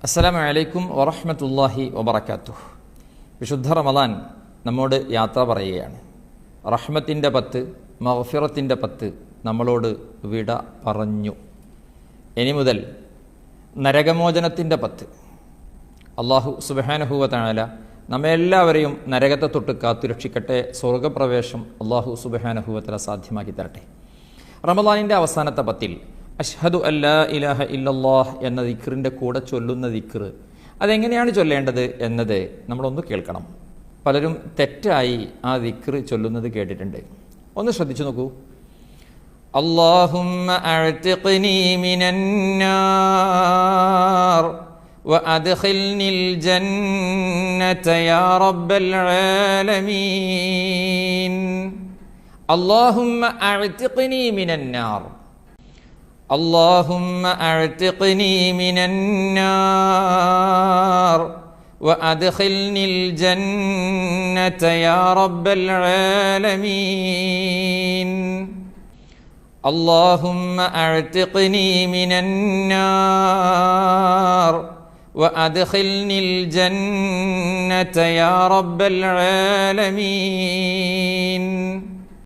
അസ്സലാമു അലൈക്കും വറഹ്മത്തുള്ളാഹി വബറകാതുഹു. വിശുദ്ധ റമദാൻ നമ്മോട് യാത്ര പറയുകയാണ്. റഹ്മത്തിൻ്റെ 10, മഗ്ഫിറത്തിൻ്റെ 10 നമ്മളോട് വിട പറഞ്ഞു. ഇനി മുതൽ നരകമോചനത്തിൻ്റെ 10. അള്ളാഹു സുബ്ഹാനഹു വ തആല നമ്മെല്ലാവരെയും നരകത്തെ തൊട്ട് കാത്തുരക്ഷിക്കട്ടെ. സ്വർഗപ്രവേശം അള്ളാഹു സുബ്ഹാനഹു വ തആല സാധ്യമാക്കി തരട്ടെ. റമദാനിൻ്റെ അവസാനത്തെ 10 അഷ്ഹദു അല്ലാ ഇലാഹ ഇല്ലല്ലാഹ് എന്ന ദിക്റിൻ്റെ കൂടെ ചൊല്ലുന്ന ദിക്ർ അതെങ്ങനെയാണ് ചൊല്ലേണ്ടത് എന്നത് നമ്മളൊന്ന് കേൾക്കണം. പലരും തെറ്റായി ആ ദിക്ർ ചൊല്ലുന്നത് കേട്ടിട്ടുണ്ട്. ഒന്ന് ശ്രദ്ധിച്ചു നോക്കൂ. അല്ലാഹുമ്മ അഅ്തിഖ്നി മിനന്നാർ വഅദ്ഖിൽനിൽ ജന്നത യാ റബ്ബൽ ആലമീൻ. അല്ലാഹുമ്മ അഅ്തിഖ്നി മിനന്നാർ. اللهم أعتقني من النار وأدخلني الجنة يا رب العالمين. اللهم أعتقني من النار وأدخلني الجنة يا رب العالمين.